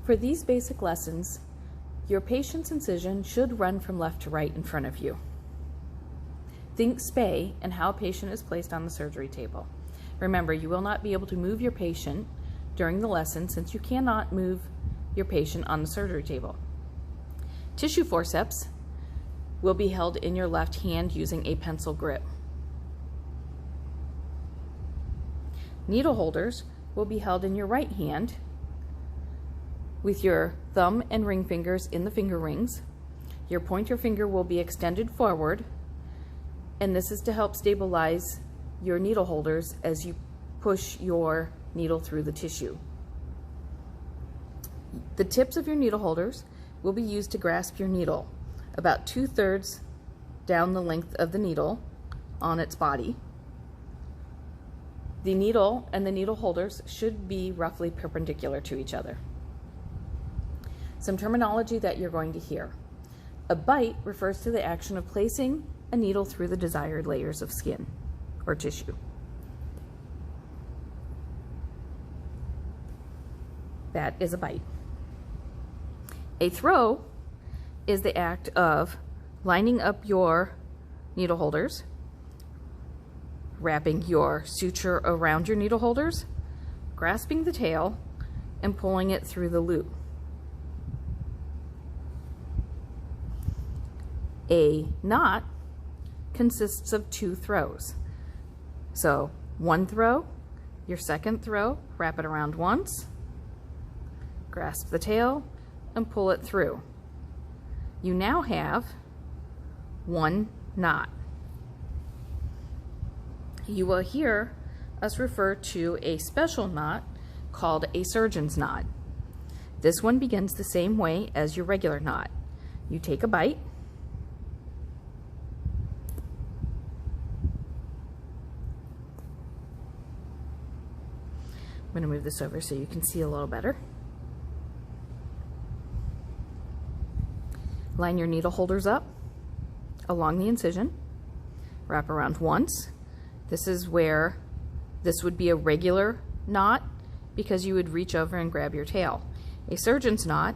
For these basic lessons, your patient's incision should run from left to right in front of you. Think spay and how a patient is placed on the surgery table. Remember, you will not be able to move your patient during the lesson since you cannot move your patient on the surgery table. Tissue forceps will be held in your left hand using a pencil grip. Needle holders will be held in your right hand with your thumb and ring fingers in the finger rings. Your pointer finger will be extended forward, and this is to help stabilize your needle holders as you push your needle through the tissue. The tips of your needle holders will be used to grasp your needle about 2/3 down the length of the needle on its body. The needle and the needle holders should be roughly perpendicular to each other. Some terminology that you're going to hear. A bite refers to the action of placing a needle through the desired layers of skin or tissue. That is a bite. A throw is the act of lining up your needle holders, wrapping your suture around your needle holders, grasping the tail, and pulling it through the loop. A knot consists of 2 throws. So one throw, your second throw, wrap it around once, grasp the tail, and pull it through. You now have 1 knot. You will hear us refer to a special knot called a surgeon's knot. This one begins the same way as your regular knot. You take a bite, I'm going to move this over so you can see a little better. Line your needle holders up along the incision, wrap around once. This is where this would be a regular knot because you would reach over and grab your tail. A surgeon's knot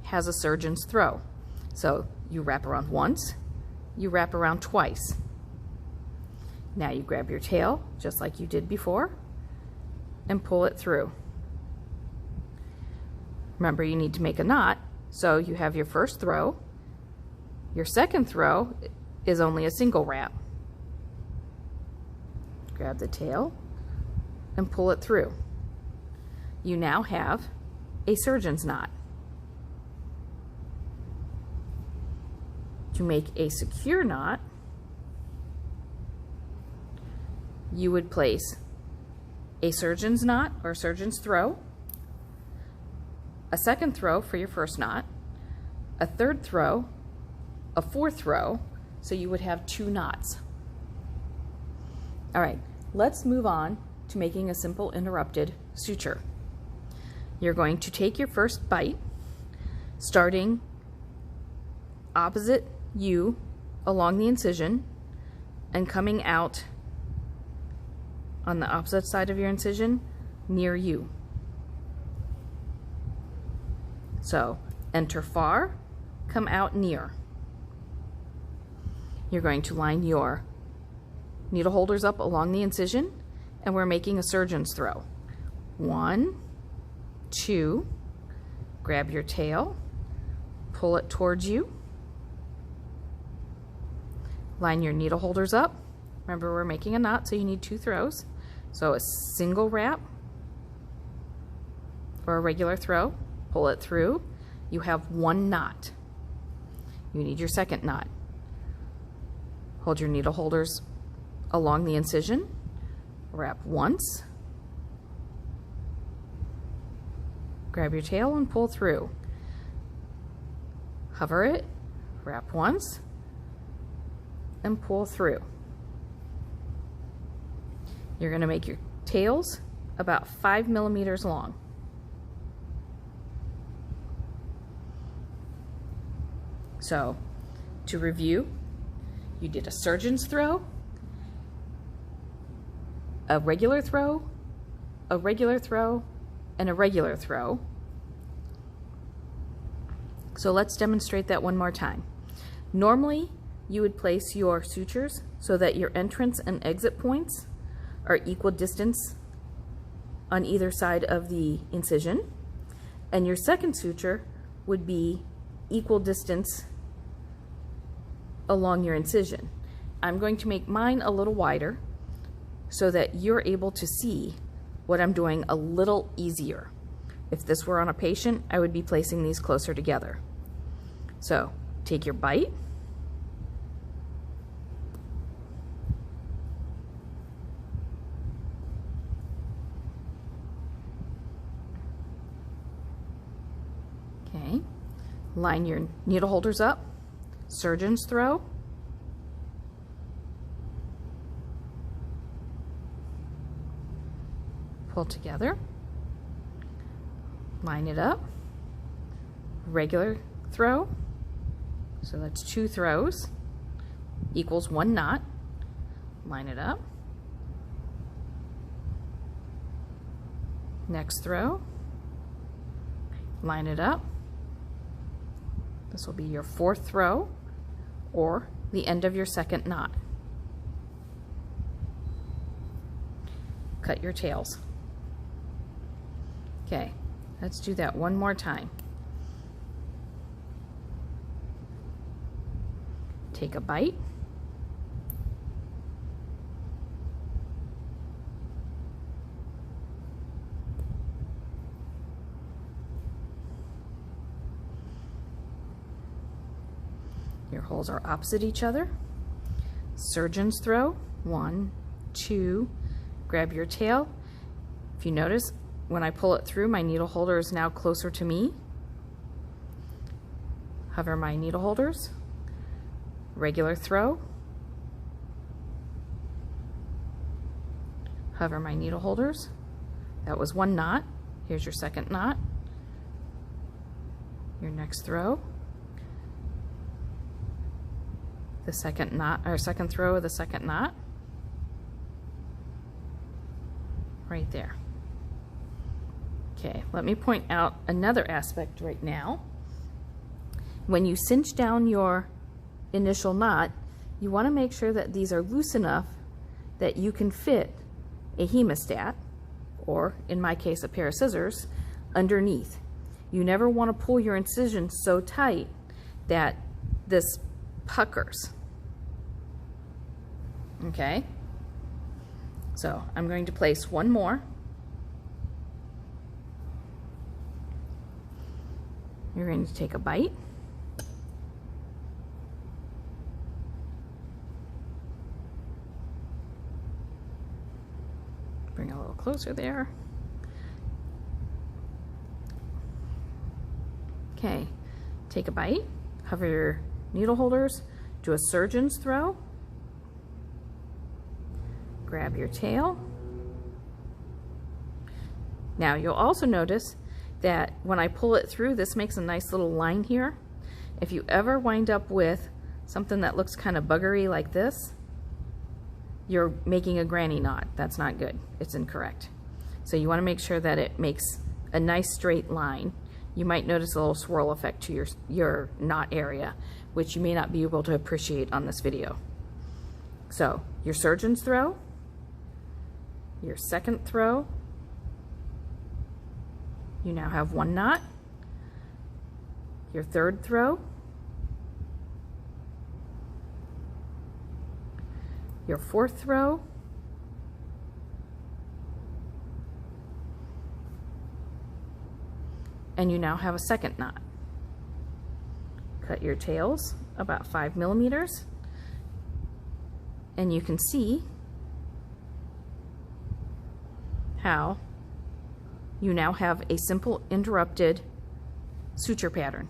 has a surgeon's throw. So you wrap around once, you wrap around twice. Now you grab your tail just like you did before and pull it through. Remember, you need to make a knot, so you have your first throw. Your second throw is only a single wrap. Grab the tail and pull it through. You now have a surgeon's knot. To make a secure knot, you would place a surgeon's knot or surgeon's throw, a second throw for your first knot, a third throw, a fourth row, so you would have 2 knots. All right, let's move on to making a simple interrupted suture. You're going to take your first bite, starting opposite you along the incision and coming out on the opposite side of your incision near you. So enter far, come out near. You're going to line your needle holders up along the incision, and we're making a surgeon's throw. 1, 2, grab your tail, pull it towards you, line your needle holders up. Remember, we're making a knot, so you need 2 throws. So a single wrap or a regular throw, pull it through. You have 1 knot. You need your second knot. Hold your needle holders along the incision, wrap once, grab your tail and pull through. Hover it, wrap once, and pull through. You're going to make your tails about 5 millimeters long. So, to review, you did a surgeon's throw, a regular throw, a regular throw, and a regular throw. So let's demonstrate that one more time. Normally, you would place your sutures so that your entrance and exit points are equal distance on either side of the incision, and your second suture would be equal distance along your incision. I'm going to make mine a little wider so that you're able to see what I'm doing a little easier. If this were on a patient, I would be placing these closer together. So take your bite, okay, line your needle holders up, surgeon's throw, pull together, line it up, regular throw, so that's 2 throws, equals 1 knot, line it up, next throw, line it up, this will be your 4th throw, or the end of your 2nd knot. Cut your tails. Okay, let's do that one more time. Take a bite. Your holes are opposite each other. Surgeon's throw, 1, 2, grab your tail. If you notice, when I pull it through, my needle holder is now closer to me. Hover my needle holders. Regular throw. Hover my needle holders. That was 1 knot. Here's your 2nd knot. Your next throw. The 2nd knot, or 2nd throw of the 2nd knot. Right there. Okay, let me point out another aspect right now. When you cinch down your initial knot, you want to make sure that these are loose enough that you can fit a hemostat, or in my case a pair of scissors, underneath. You never want to pull your incision so tight that this puckers. Okay? So I'm going to place one more. You're going to take a bite. Bring a little closer there. Okay, take a bite, hover your needle holders, do a surgeon's throw, grab your tail. Now you'll also notice that when I pull it through, this makes a nice little line here. If you ever wind up with something that looks kind of buggery like this, you're making a granny knot. That's not good. It's incorrect. So you want to make sure that it makes a nice straight line. You might notice a little swirl effect to your knot area, which you may not be able to appreciate on this video. So your surgeon's throw, your second throw, you now have one knot, your third throw, your fourth throw, and you now have a second knot. Cut your tails about 5 millimeters, and you can see how you now have a simple interrupted suture pattern.